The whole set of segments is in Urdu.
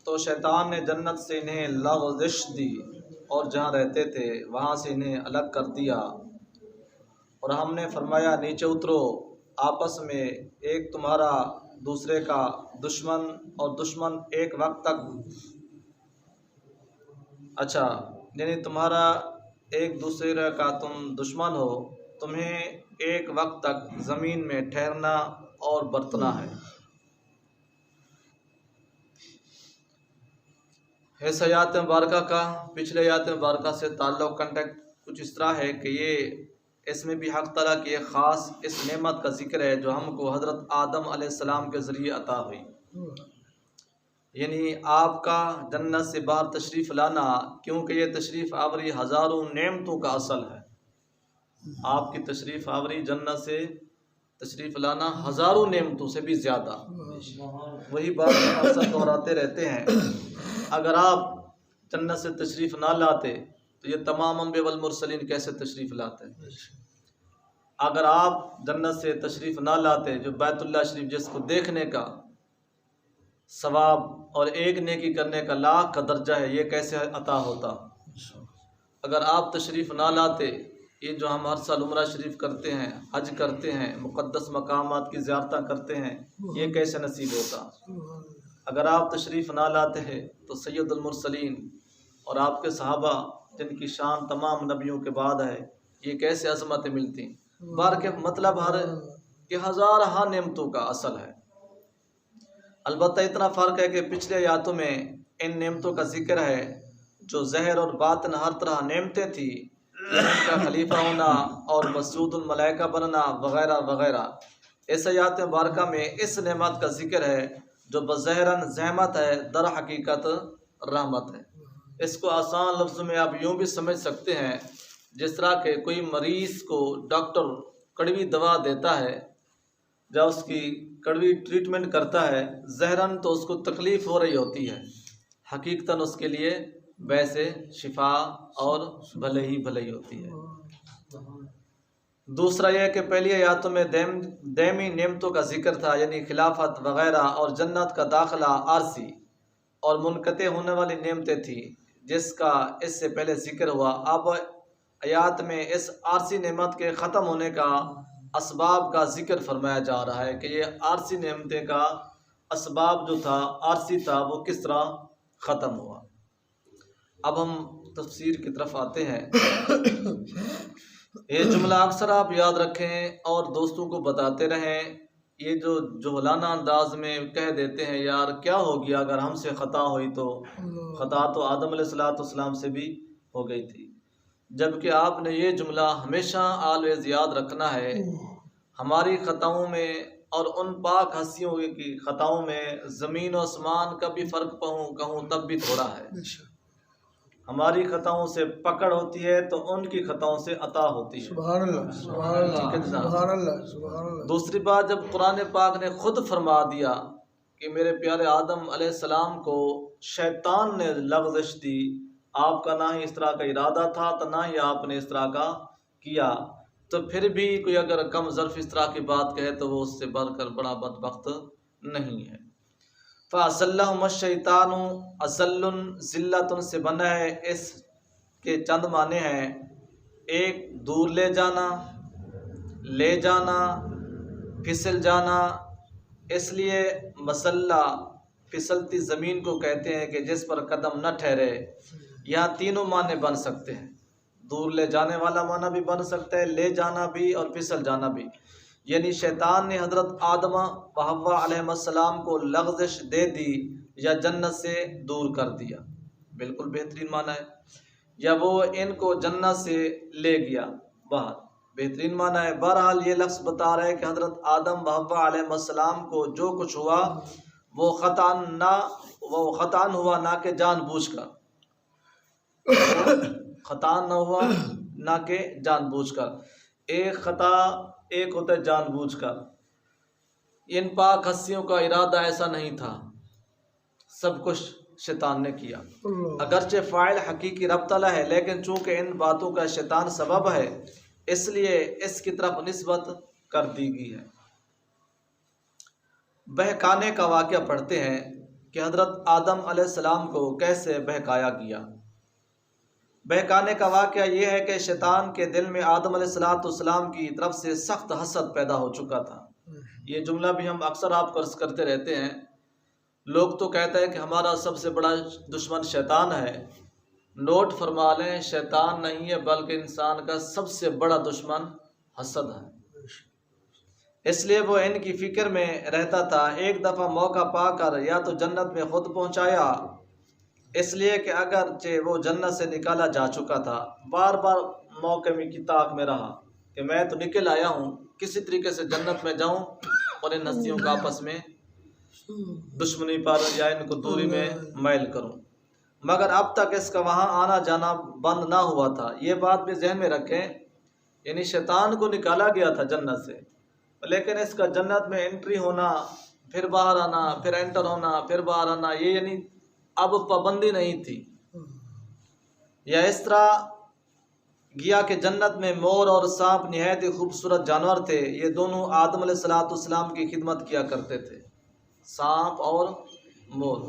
تو شیطان نے جنت سے انہیں لغزش دی اور جہاں رہتے تھے وہاں سے انہیں الگ کر دیا، اور ہم نے فرمایا نیچے اترو، آپس میں ایک تمہارا دوسرے کا دشمن اور دشمن ایک وقت تک، اچھا یعنی تمہارا ایک دوسرے کا تم دشمن ہو، تمہیں ایک وقت تک زمین میں ٹھہرنا اور برتنا ہے۔ اس آیات مبارکہ کا پچھلے آیات مبارکہ سے تعلق کنٹیکٹ کچھ اس طرح ہے کہ یہ اس میں بھی حق تعالیٰ کی ایک خاص اس نعمت کا ذکر ہے جو ہم کو حضرت آدم علیہ السلام کے ذریعے عطا ہوئی، یعنی آپ کا جنت سے باہر تشریف لانا، کیونکہ یہ تشریف آوری ہزاروں نعمتوں کا اصل ہے۔ آپ کی تشریف آوری جنت سے تشریف لانا ہزاروں نعمتوں سے بھی زیادہ، وہی بات ہم اکثر دہراتے رہتے ہیں۔ اگر آپ جنت سے تشریف نہ لاتے تو یہ تمام انبیاء والمرسلین کیسے تشریف لاتے؟ اگر آپ جنت سے تشریف نہ لاتے، جو بیت اللہ شریف جس کو دیکھنے کا ثواب اور ایک نیکی کرنے کا لاکھ کا درجہ ہے، یہ کیسے عطا ہوتا؟ اگر آپ تشریف نہ لاتے، یہ جو ہم ہر سال عمرہ شریف کرتے ہیں، حج کرتے ہیں، مقدس مقامات کی زیارتیں کرتے ہیں، یہ کیسے نصیب ہوتا؟ اگر آپ تشریف نہ لاتے ہیں تو سید المرسلین اور آپ کے صحابہ جن کی شان تمام نبیوں کے بعد ہے، یہ کیسے عظمتیں ملتی؟ بار کے مطلب کہ ہزارہ نعمتوں کا اصل ہے۔ البتہ اتنا فرق ہے کہ پچھلے آیاتوں میں ان نعمتوں کا ذکر ہے جو ظاہر اور باطن ہر طرح نعمتیں تھیں، ان کا خلیفہ ہونا اور مسعود الملائکہ بننا وغیرہ وغیرہ۔ اس آیات مبارکہ میں اس نعمت کا ذکر ہے جو بظاہراً زحمت ہے، در حقیقت رحمت ہے۔ اس کو آسان لفظوں میں آپ یوں بھی سمجھ سکتے ہیں جس طرح کہ کوئی مریض کو ڈاکٹر کڑوی دوا دیتا ہے، جب اس کی کڑوی ٹریٹمنٹ کرتا ہے، ظاہراً تو اس کو تکلیف ہو رہی ہوتی ہے، حقیقتاً اس کے لیے ویسے شفا اور بھلے ہی ہوتی ہے۔ دوسرا یہ کہ پہلی آیاتوں میں دائمی نعمتوں کا ذکر تھا، یعنی خلافت وغیرہ، اور جنت کا داخلہ عارضی اور منقطع ہونے والی نعمتیں تھیں جس کا اس سے پہلے ذکر ہوا۔ اب آیات میں اس عارضی نعمت کے ختم ہونے کا اسباب کا ذکر فرمایا جا رہا ہے کہ یہ عارضی نعمتیں کا اسباب جو تھا، عارضی تھا، وہ کس طرح ختم ہوا۔ اب ہم تفسیر کی طرف آتے ہیں۔ یہ جملہ اکثر آپ یاد رکھیں اور دوستوں کو بتاتے رہیں۔ یہ جو جہلانہ انداز میں کہہ دیتے ہیں یار کیا ہو گیا اگر ہم سے خطا ہوئی، تو خطا تو آدم علیہ السلام سے بھی ہو گئی تھی، جبکہ آپ نے یہ جملہ ہمیشہ آلویز یاد رکھنا ہے۔ ہماری خطاؤں میں اور ان پاک ہستیوں کی خطاؤں میں زمین و آسمان کا بھی فرق کہوں تب بھی تھوڑا ہے۔ ہماری خطاؤں سے پکڑ ہوتی ہے تو ان کی خطاؤں سے عطا ہوتی ہے۔ سبحان اللہ، سبحان اللہ، سبحان اللہ، سبحان اللہ۔ دوسری بات، جب قرآن پاک نے خود فرما دیا کہ میرے پیارے آدم علیہ السلام کو شیطان نے لغزش دی، آپ کا نہ ہی اس طرح کا ارادہ تھا تو نہ ہی آپ نے اس طرح کا کیا، تو پھر بھی کوئی اگر کم ظرف اس طرح کی بات کہے تو وہ اس سے بڑھ کر بڑا بدبخت نہیں ہے۔ فَأَزَلَّهُمَا الشَّيْطَانُ أَزَلٌ ذلت سے بنا ہے، اس کے چند معنی ہیں: ایک دور لے جانا، پھسل جانا۔ اس لیے مسلح پھسلتی زمین کو کہتے ہیں کہ جس پر قدم نہ ٹھہرے۔ یہاں تینوں معنی بن سکتے ہیں، دور لے جانے والا معنی بھی بن سکتا ہے، لے جانا بھی اور پھسل جانا بھی، یعنی شیطان نے حضرت آدم و حوا علیہ السلام کو لغزش دے دی یا جنت سے دور کر دیا، بالکل بہترین معنی ہے، یا وہ ان کو جنت سے لے گیا باہر، بہترین معنی ہے۔ بہرحال یہ لفظ بتا رہا ہے کہ حضرت آدم و حوا علیہ السلام کو جو کچھ ہوا وہ خطأ ہوا، نہ کہ جان بوجھ کر، خطا نہ ہوا نہ کہ جان بوجھ کر۔ ایک خطا، ایک ہوتا ہے جان بوجھ کر۔ ان پاک ہستیوں کا ارادہ ایسا نہیں تھا، سب کچھ شیطان نے کیا، اگرچہ فاعل حقیقی رب تعالیٰ ہے، لیکن چونکہ ان باتوں کا شیطان سبب ہے اس لیے اس کی طرف نسبت کر دی گئی ہے۔ بہکانے کا واقعہ پڑھتے ہیں۔ کہ حضرت آدم علیہ السلام کو کیسے بہکایا گیا۔ بہکانے کا واقعہ یہ ہے کہ شیطان کے دل میں آدم علیہ السلام کی طرف سے سخت حسد پیدا ہو چکا تھا۔ یہ جملہ بھی ہم اکثر آپ کو عرض کرتے رہتے ہیں۔ لوگ تو کہتے ہیں کہ ہمارا سب سے بڑا دشمن شیطان ہے۔ نوٹ فرما لیں، شیطان نہیں ہے بلکہ انسان کا سب سے بڑا دشمن حسد ہے۔ اس لیے وہ ان کی فکر میں رہتا تھا۔ ایک دفعہ موقع پا کر یا تو جنت میں خود پہنچایا، اس لیے کہ اگرچہ وہ جنت سے نکالا جا چکا تھا، بار بار موقع کی طاق میں رہا کہ میں تو نکل آیا ہوں، کسی طریقے سے جنت میں جاؤں اور ان ہستیوں کا آپس میں دشمنی پر یا ان کو دوری میں میل کروں، مگر اب تک اس کا وہاں آنا جانا بند نہ ہوا تھا۔ یہ بات بھی ذہن میں رکھیں، یعنی شیطان کو نکالا گیا تھا جنت سے، لیکن اس کا جنت میں انٹری ہونا، پھر باہر آنا، پھر انٹر ہونا، پھر باہر آنا، یہ یعنی اب پابندی نہیں تھی۔ یا اس طرح گیا کہ جنت میں مور اور سانپ نہایت ہی خوبصورت جانور تھے۔ یہ دونوں آدم علیہ السلام کی خدمت کیا کرتے تھے، سانپ اور مور۔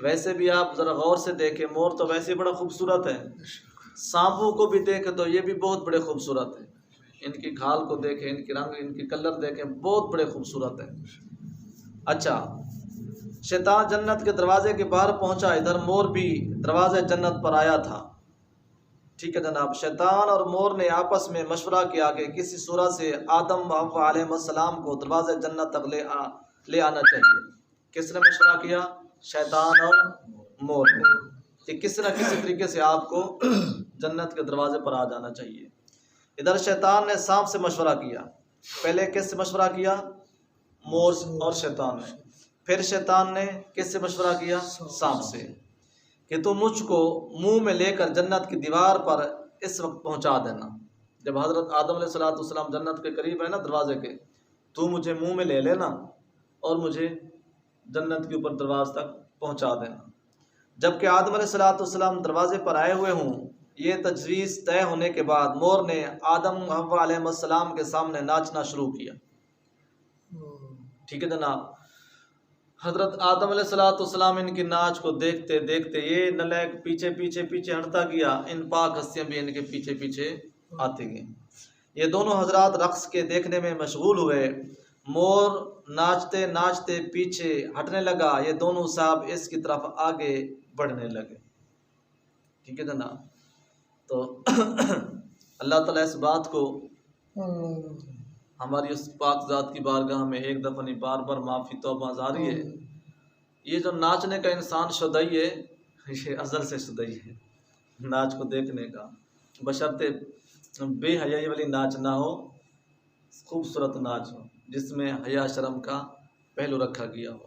ویسے بھی آپ ذرا غور سے دیکھیں، مور تو ویسے بڑا خوبصورت ہے، سانپوں کو بھی دیکھیں تو یہ بھی بہت بڑے خوبصورت ہیں۔ ان کی کھال کو دیکھیں، ان کی رنگ، ان کی کلر دیکھیں، بہت بڑے خوبصورت ہیں۔ اچھا، شیطان جنت کے دروازے کے باہر پہنچا، ادھر مور بھی دروازے جنت پر آیا تھا۔ ٹھیک ہے جناب، شیطان اور مور نے آپس میں مشورہ کیا کہ کسی صورت سے آدم و حوا علیہ السلام کو دروازے جنت تک لے آنا چاہیے۔ کس نے مشورہ کیا؟ شیطان اور مور نے، کہ کسی نہ کسی طریقے سے آپ کو جنت کے دروازے پر آ جانا چاہیے۔ ادھر شیطان نے سانپ سے مشورہ کیا۔ پہلے کس سے مشورہ کیا؟ مور اور شیطان نے۔ پھر شیطان نے کس سے مشورہ کیا؟ سانپ سے، کہ تم مجھ کو منہ میں لے کر جنت کی دیوار پر اس وقت پہنچا دینا۔ جب حضرت آدم علیہ السلام جنت کے قریب ہے نا دروازے کے، تو مجھے منہ میں لے لینا اور مجھے جنت کے اوپر دروازے تک پہنچا دینا۔ جب کہ آدم علیہ السلام دروازے پر آئے ہوئے ہوں، یہ تجویز طے ہونے کے بعد مور نے آدم حوا علیہ السلام کے سامنے ناچنا شروع کیا۔ ٹھیک ہے جناب، حضرت آدم علیہ السلام ان کی ناچ کو دیکھتے دیکھتے یہ نلیک پیچھے پیچھے پیچھے ہٹتا گیا، ان پاک ہستیاں بھی ان کے پیچھے پیچھے آتی گئیں۔ یہ دونوں حضرات رقص کے دیکھنے میں مشغول ہوئے۔ مور ناچتے ناچتے پیچھے ہٹنے لگا، یہ دونوں صاحب اس کی طرف آگے بڑھنے لگے۔ ٹھیک ہے جناب، تو اللہ تعالیٰ اس بات کو ہماری اس پاک ذات کی بارگاہ میں ایک دفعہ نہیں بار بار معافی توبہ زاری ہے۔ یہ جو ناچنے کا انسان شدئی ہے، یہ ازل سے شدئی ہے ناچ کو دیکھنے کا، بشرطے بے حیائی والی ناچ نہ ہو، خوبصورت ناچ ہو جس میں حیا شرم کا پہلو رکھا گیا ہو۔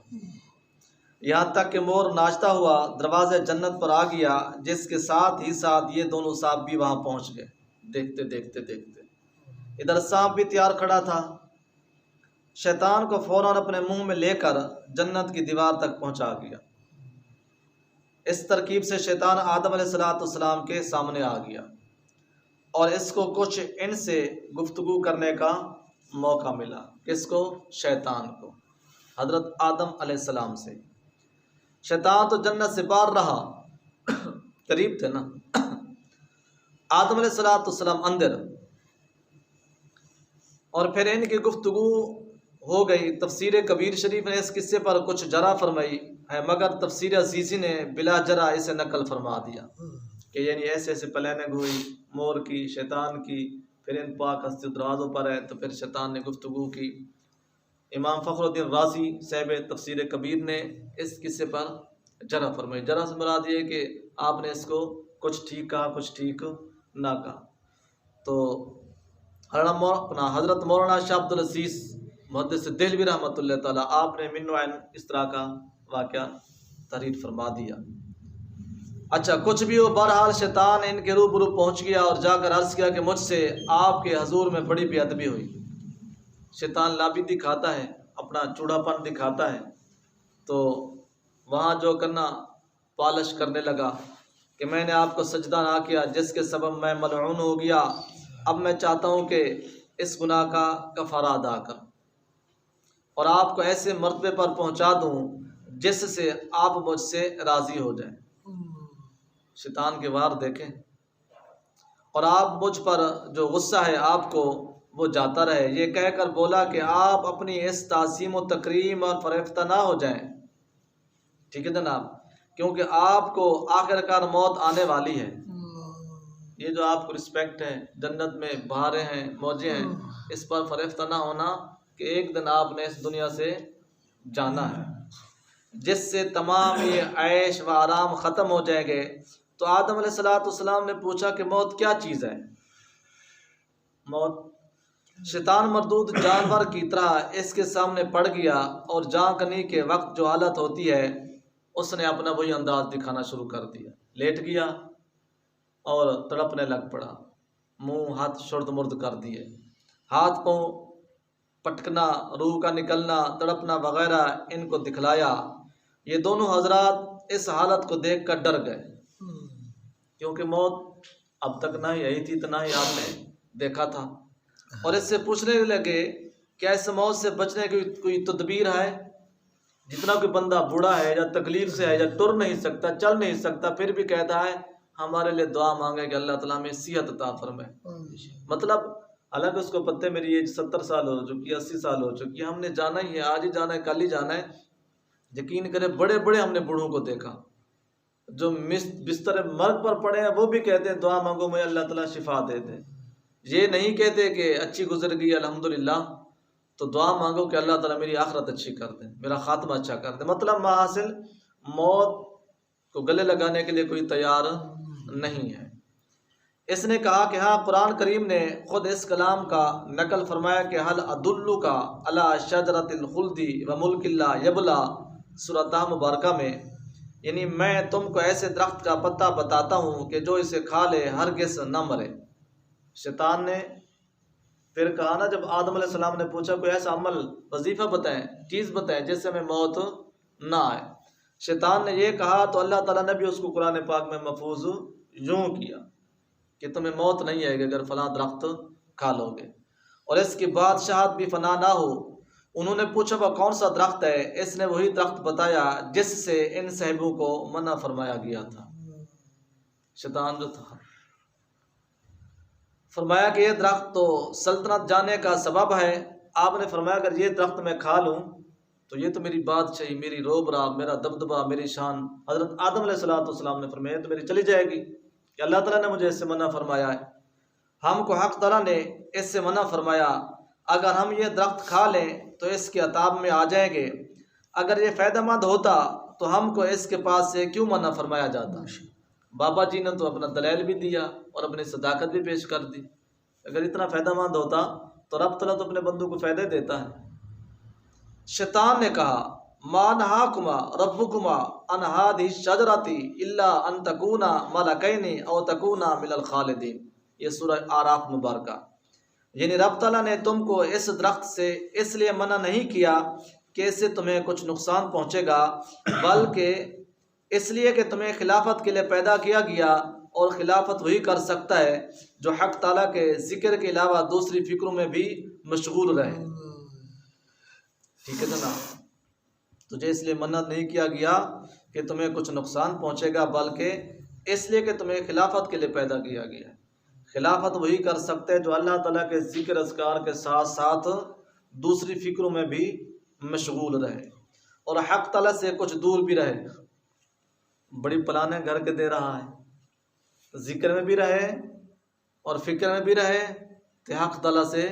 یہاں تک کہ مور ناچتا ہوا دروازے جنت پر آ گیا، جس کے ساتھ ہی ساتھ یہ دونوں صاحب بھی وہاں پہنچ گئے۔ دیکھتے دیکھتے دیکھتے ادھر سانپ بھی تیار کھڑا تھا، شیطان کو فوراً اپنے منہ میں لے کر جنت کی دیوار تک پہنچا گیا۔ اس ترکیب سے شیطان آدم علیہ السلام کے سامنے آ گیا اور اس کو کچھ ان سے گفتگو کرنے کا موقع ملا۔ کس کو؟ شیطان کو، حضرت آدم علیہ السلام سے۔ شیطان تو جنت سے باہر رہا، قریب تھے نا، آدم علیہ السلام اندر، اور پھر ان کی گفتگو ہو گئی۔ تفسیر کبیر شریف نے اس قصے پر کچھ جرا فرمائی ہے، مگر تفسیر عزیزی نے بلا جرا اسے نقل فرما دیا کہ یعنی ایسے ایسے پلاننگ ہوئی مور کی، شیطان کی، پھر ان پاک ہستی دروازوں پر ہے تو پھر شیطان نے گفتگو کی۔ امام فخر الدین رازی صاحب تفسیر کبیر نے اس قصے پر جرا فرمائی۔ جرا سے مراد یہ کہ آپ نے اس کو کچھ ٹھیک کہا، کچھ ٹھیک نہ کہا۔ تو حضرت مولانا شاہ عبد العزیز محدث دہلوی رحمۃ اللہ تعالیٰ، آپ نے من وعین اس طرح کا واقعہ تحریر فرما دیا۔ اچھا، کچھ بھی ہو، بہرحال شیطان ان کے روبرو پہنچ گیا اور جا کر عرض کیا کہ مجھ سے آپ کے حضور میں بڑی بے ادبی ہوئی۔ شیطان لابی دکھاتا ہے، اپنا چوڑا پن دکھاتا ہے، تو وہاں جو کرنا پالش کرنے لگا کہ میں نے آپ کو سجدہ نہ کیا جس کے سبب میں ملعون ہو گیا، اب میں چاہتا ہوں کہ اس گناہ کا کفارہ ادا کروں اور آپ کو ایسے مرتبے پر پہنچا دوں جس سے آپ مجھ سے راضی ہو جائیں۔ شیطان کے وار دیکھیں، اور آپ مجھ پر جو غصہ ہے آپ کو وہ جاتا رہے۔ یہ کہہ کر بولا کہ آپ اپنی اس تعظیم و تکریم اور فریفتہ نہ ہو جائیں، ٹھیک ہے جناب، کیونکہ آپ کو آخر کار موت آنے والی ہے۔ یہ جو آپ کو رسپیکٹ ہے، جنت میں بہاریں ہیں، موجیں ہیں، اس پر فریفتہ نہ ہونا کہ ایک دن آپ نے اس دنیا سے جانا ہے، جس سے تمام یہ عیش و آرام ختم ہو جائیں گے۔ تو آدم علیہ السلام نے پوچھا کہ موت کیا چیز ہے؟ موت شیطان مردود جانور کی طرح اس کے سامنے پڑ گیا، اور جانکنی کے وقت جو حالت ہوتی ہے اس نے اپنا وہی انداز دکھانا شروع کر دیا۔ لیٹ گیا اور تڑپنے لگ پڑا، منہ ہاتھ شرد مرد کر دیے، ہاتھ کو پٹکنا، روح کا نکلنا، تڑپنا وغیرہ ان کو دکھلایا۔ یہ دونوں حضرات اس حالت کو دیکھ کر ڈر گئے، کیونکہ موت اب تک نہ ہی آئی تھی تو نہ ہی آپ نے دیکھا تھا، اور اس سے پوچھنے لگے کیا اس موت سے بچنے کی کوئی تدبیر ہے؟ جتنا کوئی بندہ بوڑھا ہے یا تکلیف سے ہے یا ٹر نہیں سکتا، چل نہیں سکتا، پھر بھی کہتا ہے ہمارے لیے دعا مانگے کہ اللہ تعالیٰ ہمیں صحت عطا فرمائے۔ مطلب حالانکہ اس کو پتہ میری ایج 70 سال ہو چکی ہے، 80 سال ہو چکی ہے، ہم نے جانا ہی ہے، آج ہی جانا ہے، کل ہی جانا ہے۔ یقین کرے بڑے بڑے ہم نے بوڑھوں کو دیکھا جو بستر مرگ پر پڑے ہیں، وہ بھی کہتے ہیں دعا مانگو مجھے اللہ تعالیٰ شفا دے دے۔ یہ نہیں کہتے کہ اچھی گزر گئی الحمدللہ تو دعا مانگو کہ اللہ تعالیٰ میری آخرت اچھی کر دے، میرا خاتمہ اچھا کر دے۔ مطلب حاصل موت کو گلے لگانے کے لیے کوئی تیار نہیں ہے۔ اس نے کہا کہ ہاں، قرآن کریم نے خود اس کلام کا نقل فرمایا کہ حل ادلک علی شجرۃ الخلد و ملک لا یبلا، سورۃ طہ مبارکہ میں، یعنی میں تم کو ایسے درخت کا پتا بتاتا ہوں کہ جو اسے کھا لے ہرگز نہ مرے۔ شیطان نے پھر کہا نا، جب آدم علیہ السلام نے پوچھا کوئی ایسا عمل، وظیفہ بتائیں، چیز بتائیں جس سے ہمیں موت نہ آئے، شیطان نے یہ کہا تو اللہ تعالیٰ نے بھی اس کو قرآن پاک میں محفوظ یوں کیا کہ تمہیں موت نہیں آئے گی اگر فلاں درخت کھا لو گے، اور اس کی بادشاہت بھی فنا نہ ہو۔ انہوں نے پوچھا وہ کون سا درخت ہے؟ اس نے وہی درخت بتایا جس سے ان صاحبوں کو منع فرمایا گیا تھا۔ شیطان جو تھا فرمایا کہ یہ درخت تو سلطنت جانے کا سبب ہے۔ آپ نے فرمایا اگر یہ درخت میں کھا لوں تو یہ تو میری بادشاہی، میری روبرا، میرا دبدبہ، میری شان۔ حضرت آدم علیہ السلام نے فرمایا تو میری چلی جائے گی کہ اللہ تعالیٰ نے مجھے اس سے منع فرمایا ہے۔ ہم کو حق تعالیٰ نے اس سے منع فرمایا، اگر ہم یہ درخت کھا لیں تو اس کے عطاب میں آ جائیں گے، اگر یہ فائدہ مند ہوتا تو ہم کو اس کے پاس سے کیوں منع فرمایا جاتا؟ بابا جی نے تو اپنا دلائل بھی دیا اور اپنی صداقت بھی پیش کر دی، اگر اتنا فائدہ مند ہوتا تو رب تعالیٰ تو اپنے بندوں کو فائدہ دیتا ہے۔ شیطان نے کہا ما نہاکما ربکما عن ہذہ الشجرۃ الا ان تکونا ملکین او تکونا من الخالدین، یہ سورہ اعراف مبارکہ، یعنی رب تعالیٰ نے تم کو اس درخت سے اس لیے منع نہیں کیا کہ اس سے تمہیں کچھ نقصان پہنچے گا، بلکہ اس لیے کہ تمہیں خلافت کے لیے پیدا کیا گیا، اور خلافت وہی کر سکتا ہے جو حق تعالیٰ کے ذکر کے علاوہ دوسری فکروں میں بھی مشغول رہے۔ ٹھیک ہے نا، تجھے اس لیے منع نہیں کیا گیا کہ تمہیں کچھ نقصان پہنچے گا، بلکہ اس لیے کہ تمہیں خلافت کے لیے پیدا کیا گیا ہے۔ خلافت وہی کر سکتے جو اللہ تعالیٰ کے ذکر اذکار کے ساتھ ساتھ دوسری فکروں میں بھی مشغول رہے اور حق تعالیٰ سے کچھ دور بھی رہے۔ بڑی پلانے گھر کے دے رہا ہے، ذکر میں بھی رہے اور فکر میں بھی رہے، تو حق تعالیٰ سے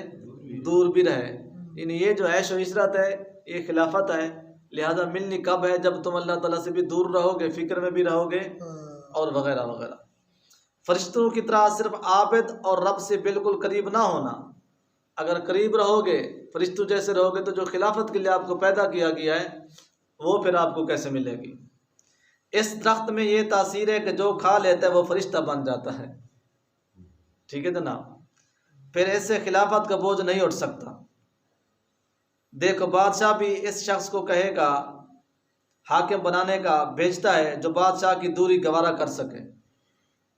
دور بھی رہے۔ یعنی یہ جو عیش و عشرت ہے یہ خلافت ہے، لہذا ملنی کب ہے؟ جب تم اللہ تعالیٰ سے بھی دور رہو گے، فکر میں بھی رہو گے اور وغیرہ وغیرہ۔ فرشتوں کی طرح صرف عابد اور رب سے بالکل قریب نہ ہونا، اگر قریب رہو گے، فرشتوں جیسے رہو گے، تو جو خلافت کے لیے آپ کو پیدا کیا گیا ہے وہ پھر آپ کو کیسے ملے گی؟ اس درخت میں یہ تاثیر ہے کہ جو کھا لیتا ہے وہ فرشتہ بن جاتا ہے، ٹھیک ہے جناب، پھر اس سے خلافت کا بوجھ نہیں اٹھ سکتا۔ دیکھو بادشاہ بھی اس شخص کو کہے گا، حاکم بنانے کا بھیجتا ہے جو بادشاہ کی دوری گوارا کر سکے۔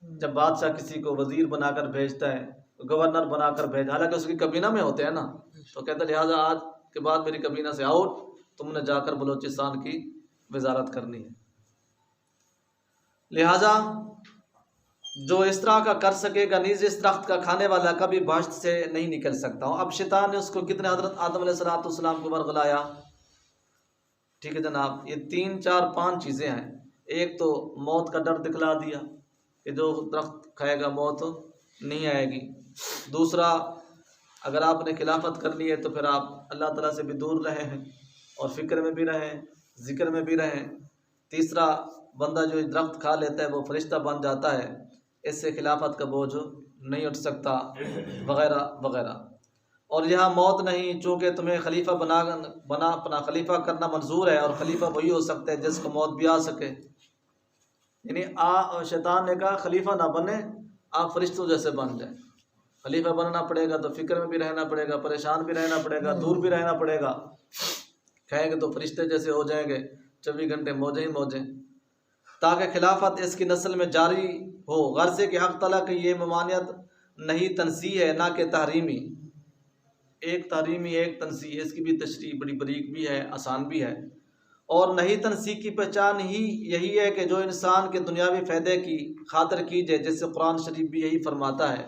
جب بادشاہ کسی کو وزیر بنا کر بھیجتا ہے، گورنر بنا کر بھیجا، حالانکہ اس کی کابینہ میں ہوتے ہیں نا، تو کہتا ہے لہٰذا آج کے بعد میری کابینہ سے آؤٹ، تم نے جا کر بلوچستان کی وزارت کرنی ہے۔ لہذا جو اس طرح کا کر سکے گا، نیز اس درخت کا کھانے والا کبھی بہشت سے نہیں نکل سکتا ہوں۔ اب شیطان نے اس کو کتنے حضرت آدم علیہ السلام کو ورغلایا؟ ٹھیک ہے جناب، یہ 3 4 5 چیزیں ہیں۔ ایک تو موت کا ڈر دکھلا دیا کہ جو درخت کھائے گا موت نہیں آئے گی۔ دوسرا، اگر آپ نے خلافت کرنی ہے تو پھر آپ اللہ تعالیٰ سے بھی دور رہے ہیں اور فکر میں بھی رہیں، ذکر میں بھی رہیں۔ تیسرا، بندہ جو درخت کھا لیتا ہے وہ فرشتہ بن جاتا ہے، اس سے خلافت کا بوجھ نہیں اٹھ سکتا، وغیرہ وغیرہ۔ اور یہاں موت نہیں، چونکہ تمہیں خلیفہ بنا اپنا خلیفہ کرنا منظور ہے، اور خلیفہ وہی ہو سکتا ہے جس کو موت بھی آ سکے۔ یعنی شیطان نے کہا خلیفہ نہ بنے، آپ فرشتوں جیسے بن جائیں۔ خلیفہ بننا پڑے گا تو فکر میں بھی رہنا پڑے گا، پریشان بھی رہنا پڑے گا، دور بھی رہنا پڑے گا۔ کہیں گے تو فرشتے جیسے ہو جائیں گے، 24 گھنٹے موجیں ہی موجیں، تاکہ خلافت اس کی نسل میں جاری ہو۔ غرض ہے کہ حق تعالیٰ کی یہ ممانعت نہیں تنزیہ ہے، نہ کہ تحریمی۔ ایک تحریمی ایک تنزیہ، اس کی بھی تشریح بڑی بریک بھی ہے، آسان بھی ہے۔ اور نہیں تنزیہ کی پہچان ہی یہی ہے کہ جو انسان کے دنیاوی فائدے کی خاطر کی جائے، جس سے قرآن شریف بھی یہی فرماتا ہے،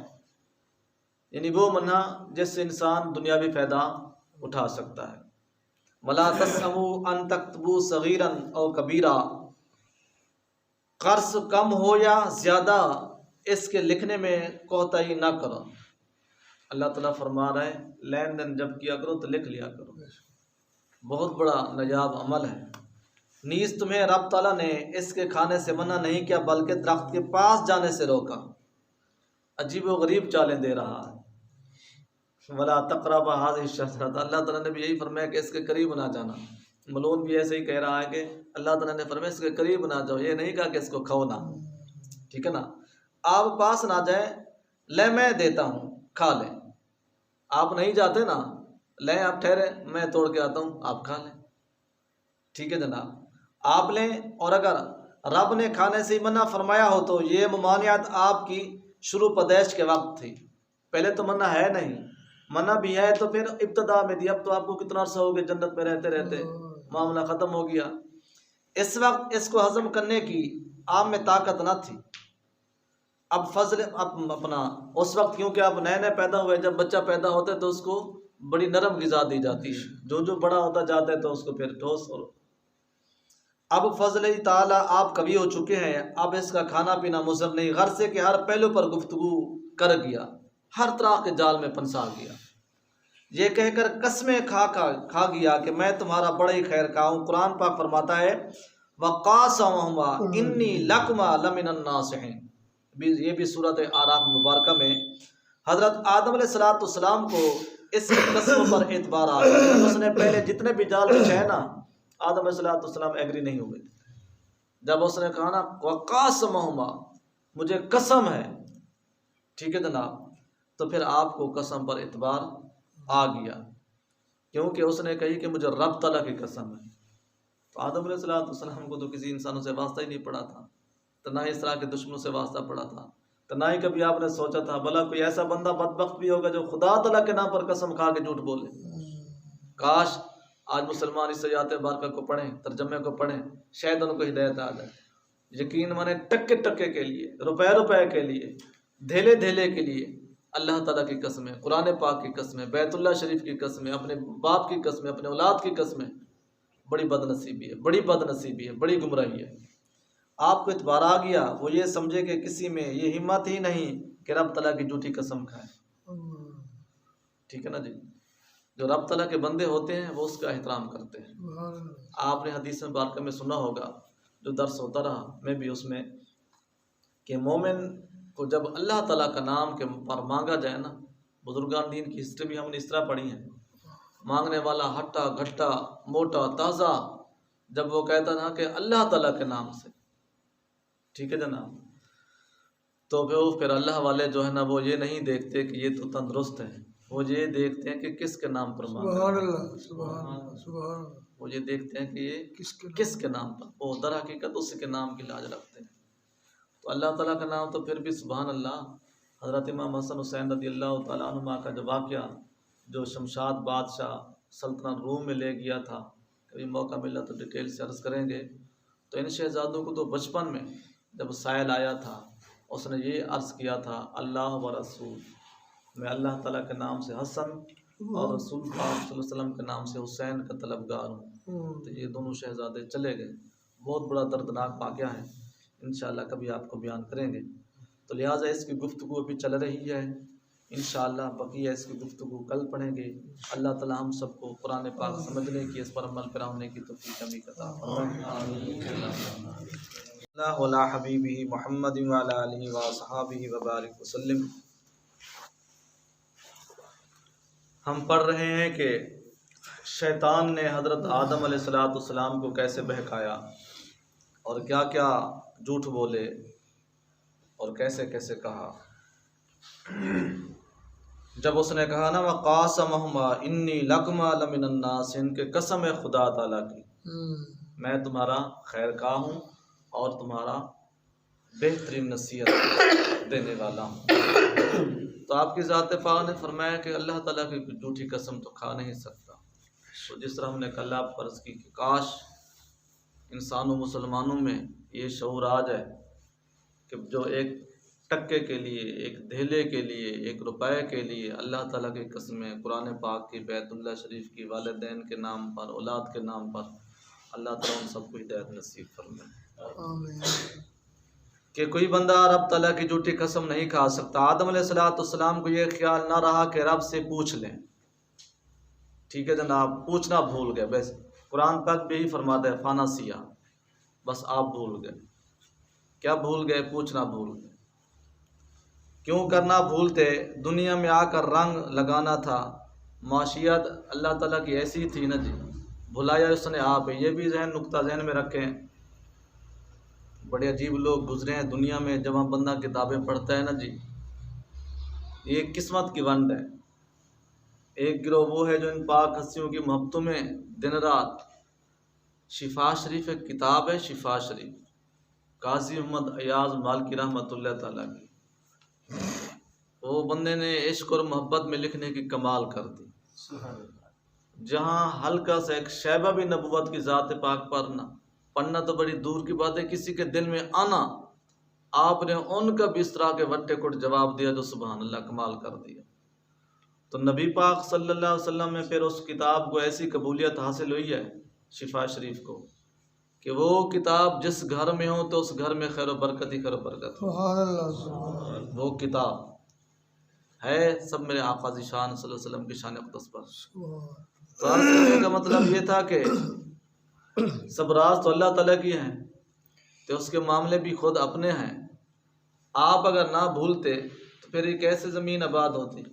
یعنی وہ منع جس سے انسان دنیاوی فائدہ اٹھا سکتا ہے۔ وَلَا تَسْأَمُوا أَن تَكْتُبُوا صَغِيرًا أَوْ كَبِيرًا، قرض کم ہو یا زیادہ اس کے لکھنے میں کوتاہی نہ کرو۔ اللہ تعالیٰ فرما رہا ہے لین دین جب کیا کرو تو لکھ لیا کرو، بہت بڑا نایاب عمل ہے۔ نیز تمہیں رب تعالیٰ نے اس کے کھانے سے منع نہیں کیا بلکہ درخت کے پاس جانے سے روکا۔ عجیب و غریب چالیں دے رہا ہے۔ وَلَا تَقْرَبَا هَٰذِهِ الشَّجَرَةَ، اللہ تعالیٰ نے بھی یہی فرمایا کہ اس کے قریب نہ جانا۔ ملون بھی ایسے ہی کہہ رہا ہے کہ اللہ تعالیٰ نے فرمایا اس کے قریب نہ جاؤ، یہ نہیں کہا کہ اس کو کھاؤ نہ، ٹھیک ہے نا۔ آپ پاس نہ جائیں، لے میں دیتا ہوں کھا لیں۔ آپ نہیں جاتے نا، لیں آپ ٹھہرے میں توڑ کے آتا ہوں آپ کھا لیں، ٹھیک ہے جناب۔ آپ لیں، اور اگر رب نے کھانے سے منع فرمایا ہو تو یہ ممانعت آپ کی شروع پیدائش کے وقت تھی، پہلے تو منع ہے نہیں۔ منع بھی ہے تو پھر ابتدا میں دی، اب تو آپ کو کتنا عرصہ ہو گیا جنت میں رہتے رہتے، معاملہ ختم ہو گیا۔ اس وقت اس کو ہضم کرنے کی آپ میں طاقت نہ تھی۔ اب فضل اپنا اس وقت، کیونکہ اب نئے نئے پیدا ہوئے، جب بچہ پیدا ہوتا ہے تو اس کو بڑی نرم غذا دی جاتی ہے، جو بڑا ہوتا جاتا ہے تو اس کو پھر ٹھوس۔ اور اب فضل تعالیٰ آپ کبھی ہو چکے ہیں، اب اس کا کھانا پینا مضر نہیں۔ غرض سے کہ ہر پہلو پر گفتگو کر گیا، ہر طرح کے جال میں پھنسا گیا، یہ کہہ کر قسمیں کھا گیا کہ میں تمہارا بڑا ہی خیر خواہ ہوں۔ قرآن پاک فرماتا ہے وَقَاسَمَهُمَا إِنِّي لَكُمَا لَمِنَ النَّاصِحِينَ، یہ بھی سورۃ اعراف مبارکہ میں حضرت آدم علیہ السلام کو اس قسم پر اعتبار آ گیا۔ اس نے پہلے جتنے بھی جال بچھائے نا، آدم علیہ السلام ایگری نہیں ہوئے۔ جب اس نے کہا نا وَقَاسَمَهُمَا، مجھے قسم ہے، ٹھیک ہے جناب، تو پھر آپ کو قسم پر اعتبار آ گیا، کیونکہ اس نے کہی کہ مجھے رب تعالیٰ کی قسم ہے۔ تو آدم علیہ السلام کو تو کسی انسانوں سے واسطہ ہی نہیں پڑا تھا، تو نہ اس طرح کے دشمنوں سے واسطہ پڑا تھا، تو نہ ہی کبھی آپ نے سوچا تھا بھلا کوئی ایسا بندہ بدبخت بھی ہوگا جو خدا تعالیٰ کے نام پر قسم کھا کے جھوٹ بولے۔ کاش آج مسلمان اس آیات مبارکہ کو پڑھیں، ترجمے کو پڑھیں، شاید ان کو ہدایت آ جائے۔ یقین مانے ٹکے ٹکے کے لیے، روپے کے لیے، دھیلے دھیلے کے لیے اللہ تعالیٰ کی قسمیں، قرآن پاک کی قسمیں، بیت اللہ شریف کی قسمیں، اپنے باپ کی قسمیں، اپنے اولاد کی قسمیں، بڑی بد نصیبی ہے، بڑی بد نصیبی ہے، بڑی گمراہی ہے۔ آپ کو اعتبار آ گیا، وہ یہ سمجھے کہ کسی میں یہ ہمت ہی نہیں کہ رب تعالیٰ کی جھوٹی قسم کھائے، ٹھیک ہے نا جی۔ جو رب تعالیٰ کے بندے ہوتے ہیں وہ اس کا احترام کرتے ہیں۔ آپ نے حدیث مبارکہ میں سنا ہوگا، جو درس ہوتا رہا میں بھی اس میں، کہ مومن کو جب اللہ تعالیٰ کا نام کے پر مانگا جائے نا، بزرگان دین کی ہسٹری بھی ہم نے اس طرح پڑھی ہے، مانگنے والا ہٹا گھٹا موٹا تازہ، جب وہ کہتا نا کہ اللہ تعالیٰ کے نام سے، ٹھیک ہے جناب، تو پھر اللہ والے جو ہے نا وہ یہ نہیں دیکھتے کہ یہ تو تندرست ہے، وہ یہ دیکھتے ہیں کہ کس کے نام پر مانگا، سبحان اللہ، سبحان اللہ، سبحان اللہ، وہ یہ دیکھتے ہیں کہ یہ کس کے نام پر، وہ در حقیقت اس کے نام کی لاج رکھتے ہیں۔ تو اللہ تعالیٰ کا نام تو پھر بھی سبحان اللہ۔ حضرت امام حسن حسین رضی اللہ تعالیٰ عنہما کا جو واقعہ، جو شمشاد بادشاہ سلطنت روم میں لے گیا تھا، کبھی موقع ملا تو ڈیٹیل سے عرض کریں گے۔ تو ان شہزادوں کو تو بچپن میں جب سائل آیا تھا اس نے یہ عرض کیا تھا اللہ و رسول، میں اللہ تعالیٰ کے نام سے حسن اور رسول پاک صلی اللہ علیہ وسلم کے نام سے حسین کا طلبگار ہوں۔ تو یہ دونوں شہزادے چلے گئے، بہت بڑا دردناک واقعہ ہے، انشاءاللہ کبھی آپ کو بیان کریں گے۔ تو لہٰذا اس کی گفتگو ابھی چل رہی ہے، انشاءاللہ بقیہ اس کی گفتگو کل پڑھیں گے۔ اللہ تعالیٰ ہم سب کو قرآن پاک سمجھنے کی، اس پر عمل پیرا ہونے کی توفیق عطا فرمائے۔ اللہ علی حبیبہ محمد وعلی آلہ وصحابہ وبارک وسلم۔ ہم پڑھ رہے ہیں کہ شیطان نے حضرت آدم علیہ السلام کو کیسے بہکایا اور کیا کیا جھوٹ بولے اور کیسے کیسے کہا۔ جب اس نے کہا نا وَقَاسَمَهُمَا إِنِّي لَكُمَا لَمِنَ النَّاسِ، ان کے قسم ہے خدا تعالیٰ کی میں تمہارا خیر خواہ ہوں اور تمہارا بہترین نصیحت دینے والا ہوں۔ تو آپ کی ذات پاک نے فرمایا کہ اللہ تعالیٰ کی جھوٹی قسم تو کھا نہیں سکتا۔ تو جس طرح ہم نے کل آپ فرض کی کہ کاش انسانوں مسلمانوں میں یہ شعور آ جائے کہ جو ایک ٹکے کے لیے، ایک دھیلے کے لیے، ایک روپے کے لیے اللہ تعالیٰ کی قسمیں، قرآن پاک کی، بیت اللہ شریف کی، والدین کے نام پر، اولاد کے نام پر، اللہ تعالیٰ ان سب کو ہدایت نصیب فرمائے۔ آمین۔ کہ کوئی بندہ رب تعالیٰ کی جھوٹی قسم نہیں کھا سکتا۔ آدم علیہ السلام کو یہ خیال نہ رہا کہ رب سے پوچھ لیں، ٹھیک ہے جناب، پوچھنا بھول گئے، بس قرآن پاک بھی یہی فرماتا ہے فاناسیہ، بس آپ بھول گئے۔ کیا بھول گئے؟ پوچھنا بھول گئے۔ کیوں کرنا بھولتے؟ دنیا میں آ کر رنگ لگانا تھا، معاشیت اللہ تعالیٰ کی ایسی تھی نا جی، بھلایا اس نے آپ۔ یہ بھی نقطہ ذہن میں رکھیں، بڑے عجیب لوگ گزرے ہیں دنیا میں، جب ہم بندہ کتابیں پڑھتا ہے نا جی، یہ قسمت کی ونڈ ہے۔ ایک گروہ وہ ہے جو ان پاک ہستیوں کی محبتوں میں دن رات، شفا شریف ایک کتاب ہے، شفا شریف، قاضی محمد ایاز مالکی رحمۃ اللہ تعالیٰ کی، وہ بندے نے عشق اور محبت میں لکھنے کی کمال کر دی، جہاں ہلکا سا ایک شیبہ بھی نبوت کی ذات پاک پر نہ پڑھنا تو بڑی دور کی بات ہے، کسی کے دل میں آنا، آپ نے ان کا بھی اس طرح کے وٹے کٹ جواب دیا جو سبحان اللہ کمال کر دیا۔ تو نبی پاک صلی اللہ علیہ وسلم میں پھر اس کتاب کو ایسی قبولیت حاصل ہوئی ہے شفا شریف کو کہ وہ کتاب جس گھر میں ہو تو اس گھر میں خیر و برکت ہی خیر و برکت ہو۔ سبحان اللہ، سبحان اللہ، وہ کتاب ہے سب میرے آقا ذیشان صلی اللہ علیہ وسلم کی شان اقدس پر۔ سبحان تو عرض کرنے کا مطلب یہ تھا کہ سب راز تو اللہ تعالیٰ کی ہیں، تو اس کے معاملے بھی خود اپنے ہیں۔ آپ اگر نہ بھولتے تو پھر یہ کیسے زمین آباد ہوتی؟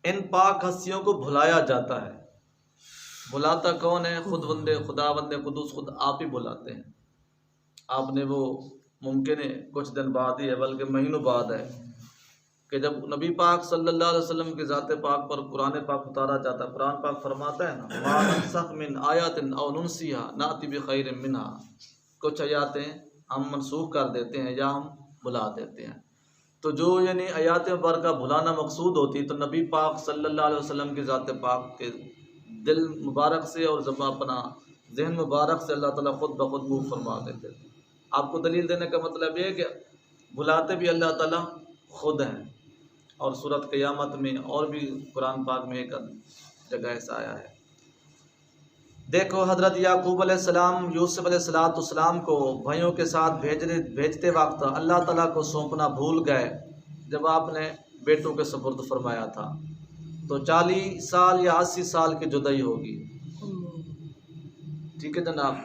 ان پاک ہستیوں کو بھلایا جاتا ہے۔ بلاتا کون ہے؟ خود بندے خدا بندے قدوس خود آپ ہی بلاتے ہیں۔ آپ نے وہ ممکن ہے کچھ دن بعد ہی ہے بلکہ مہینوں بعد ہے کہ جب نبی پاک صلی اللہ علیہ وسلم کی ذات پاک پر قرآن پاک اتارا جاتا ہے، قرآن پاک فرماتا ہے نا مَا نَنسَخْ مِنْ آیَاتٍ أَوْ نُنْسِهَا نَأْتِ بِخَيْرٍ مِنْهَا، کچھ آیاتیں ہم منسوخ کر دیتے ہیں یا ہم بھلا دیتے ہیں۔ تو جو یعنی آیات مبارکہ بھلانا مقصود ہوتی تو نبی پاک صلی اللہ علیہ وسلم کی ذات پاک کے دل مبارک سے اور زبان اپنا ذہن مبارک سے اللہ تعالیٰ خود بخود منہ فرما دیتے تھے۔ آپ کو دلیل دینے کا مطلب یہ ہے کہ بھلاتے بھی اللہ تعالیٰ خود ہیں، اور سورۃ قیامت میں اور بھی قرآن پاک میں ایک جگہ ایسا آیا ہے۔ دیکھو حضرت یعقوب علیہ السلام یوسف علیہ السلام کو بھائیوں کے ساتھ بھیجتے وقت اللہ تعالیٰ کو سونپنا بھول گئے جب آپ نے بیٹوں کے سپرد فرمایا تھا، تو 40 سال یا 80 سال کی جدائی ہوگی، ٹھیک ہے جناب۔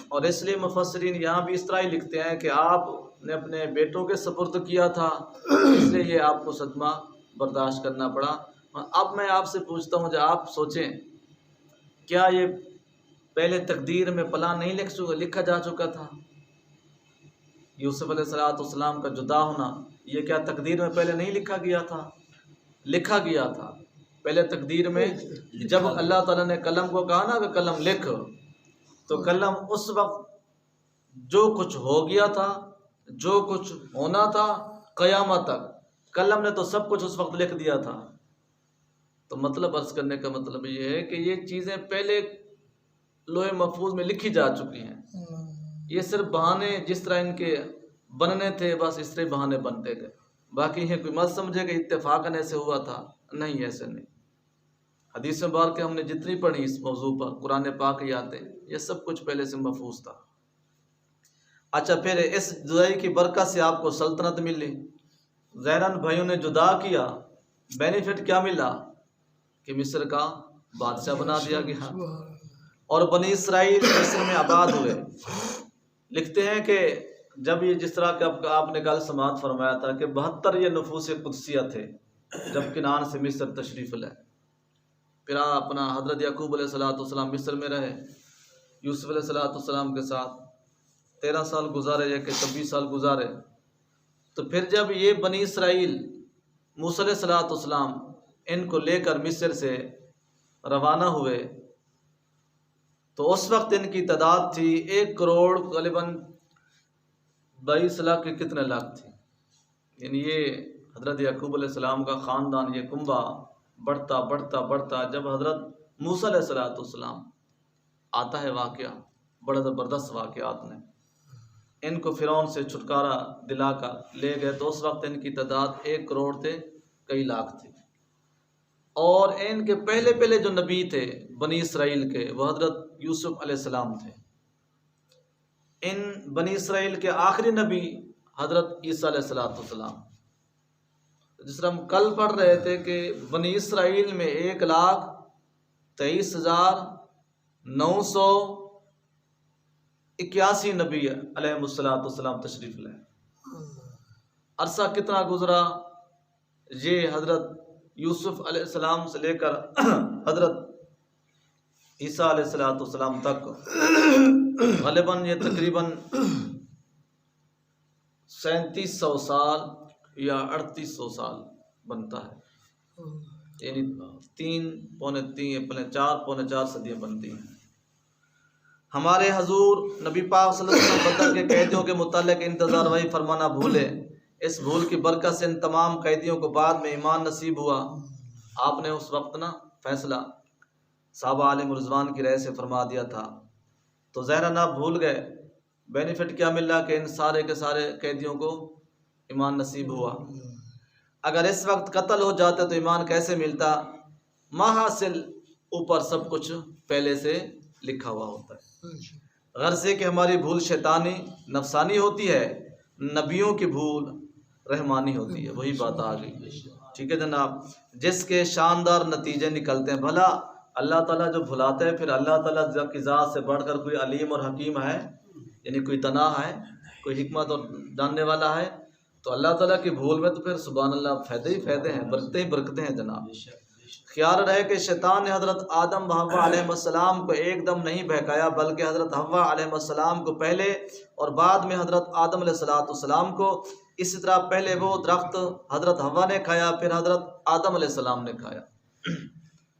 اور اس لیے مفسرین یہاں بھی اس طرح ہی لکھتے ہیں کہ آپ نے اپنے بیٹوں کے سپرد کیا تھا، اس لیے یہ آپ کو صدمہ برداشت کرنا پڑا۔ اب میں آپ سے پوچھتا ہوں، جو آپ سوچیں کیا یہ پہلے تقدیر میں پلان نہیں لکھا جا چکا تھا؟ یوسف علیہ السلام کا جدا ہونا یہ کیا تقدیر میں پہلے نہیں لکھا گیا تھا؟ لکھا گیا تھا پہلے تقدیر میں۔ جب اللہ تعالیٰ نے قلم کو کہا نا کہ قلم لکھ، تو قلم اس وقت جو کچھ ہو گیا تھا، جو کچھ ہونا تھا قیامت تک، قلم نے تو سب کچھ اس وقت لکھ دیا تھا۔ تو مطلب عرض کرنے کا مطلب یہ ہے کہ یہ چیزیں پہلے لوح محفوظ میں لکھی جا چکی ہیں. یہ صرف بہانے جس طرح ان کے بننے تھے بس اس طرح بہانے بنتے گئے. باقی یہ کوئی مت سمجھے کہ اتفاقاً ایسے ہوا تھا، نہیں، ایسے نہیں. حدیث مبارکہ ہم نے جتنی پڑھی اس موضوع پر، قرآن پاک کی آیتیں، یہ سب کچھ پہلے سے محفوظ تھا. اچھا، پھر اس جدائی کی برکت سے آپ کو سلطنت ملی. زیران بھائیوں نے جدا کیا، بینیفٹ کیا ملا کہ مصر کا بادشاہ بنا دیا گیا اور بنی اسرائیل مصر میں آباد ہوئے. لکھتے ہیں کہ جب یہ جس طرح کہ آپ نے کل سماعت فرمایا تھا کہ 72 یہ نفوس قدسیہ تھے جب کنعان سے مصر تشریف لائے. پھر اپنا حضرت یعقوب علیہ السلام مصر میں رہے یوسف علیہ السلام کے ساتھ. 13 سال گزارے یا کہ 26 سال گزارے. تو پھر جب یہ بنی اسرائیل موسیٰ علیہ السلام ان کو لے کر مصر سے روانہ ہوئے تو اس وقت ان کی تعداد تھی 1 کروڑ غالباً 22 لاکھ کے کتنے لاکھ تھی. یعنی یہ حضرت یعقوب علیہ السلام کا خاندان، یہ کنبہ بڑھتا بڑھتا بڑھتا جب حضرت موسیٰ علیہ السلام آتا ہے واقعہ، بڑا زبردست واقعات نے ان کو فرعون سے چھٹکارا دلا کر لے گئے. تو اس وقت ان کی تعداد 1 کروڑ تھے، کئی لاکھ تھے. اور ان کے پہلے جو نبی تھے بنی اسرائیل کے وہ حضرت یوسف علیہ السلام تھے. ان بنی اسرائیل کے آخری نبی حضرت عیسیٰ علیہ السلام. جس طرح ہم کل پڑھ رہے تھے کہ بنی اسرائیل میں 1,23,981 نبی علیہ السلام تشریف لائے. عرصہ کتنا گزرا؟ یہ حضرت یوسف علیہ السلام سے لے کر حضرت عیسیٰ علیہ السلام تک غالباً یہ تقریباً 3700 سال یا 3800 سال بنتا ہے. یعنی 4 صدیاں بنتی ہیں. ہمارے حضور نبی پاک صلی اللہ علیہ وسلم بدر کے قیدیوں کے متعلق انتظار وہی فرمانا بھولے. اس بھول کی برکت سے ان تمام قیدیوں کو بعد میں ایمان نصیب ہوا. آپ نے اس وقت فیصلہ صحابہ علیہم رضوان کی رائے سے فرما دیا تھا. تو ظاہراً آپ بھول گئے. بینیفٹ کیا ملا کہ ان سارے کے سارے قیدیوں کو ایمان نصیب ہوا. اگر اس وقت قتل ہو جاتے تو ایمان کیسے ملتا؟ ماحاصل اوپر سب کچھ پہلے سے لکھا ہوا ہوتا ہے. غرض یہ کہ ہماری بھول شیطانی نفسانی ہوتی ہے، نبیوں کی بھول رحمانی ہوتی ہے. وہی بات آ گئی. ٹھیک ہے جناب. جس کے شاندار نتیجے نکلتے ہیں. بھلا اللہ تعالیٰ جو بھلاتے ہیں، پھر اللہ تعالیٰ کی ذات سے بڑھ کر کوئی علیم اور حکیم ہے؟ یعنی کوئی تنہا ہے، کوئی حکمت اور جاننے والا ہے؟ تو اللہ تعالیٰ کی بھول میں تو پھر سبحان اللہ فائدے ہی فائدے ہیں، برکتیں ہی برکتیں ہیں جناب. خیال رہے کہ شیطان نے حضرت آدم و حوا علیہ السلام کو ایک دم نہیں بہکایا، بلکہ حضرت حوا علیہ السلام کو پہلے اور بعد میں حضرت آدم علیہ السلام کو. اسی طرح پہلے وہ درخت حضرت حوا نے کھایا، پھر حضرت آدم علیہ السلام نے کھایا،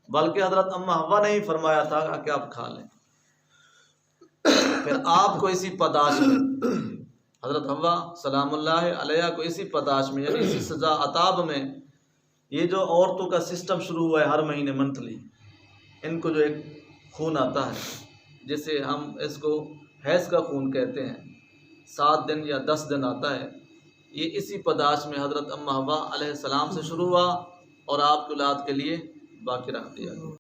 بلکہ حضرت اما حوا نے ہی فرمایا تھا کہ آپ کھا لیں. پھر آپ کو اسی پاداش میں حضرت حوا سلام اللہ علیہ کو اسی پاداش میں یعنی اسی سزا عطاب میں یہ جو عورتوں کا سسٹم شروع ہوا ہے ہر مہینے منتھلی، ان کو جو ایک خون آتا ہے جسے ہم اس کو حیض کا خون کہتے ہیں، 7 دن یا 10 دن آتا ہے. یہ اسی پاداش میں حضرت اما حوا علیہ السلام سے شروع ہوا اور آپ کی اولاد کے لیے باقی رکھ دیا.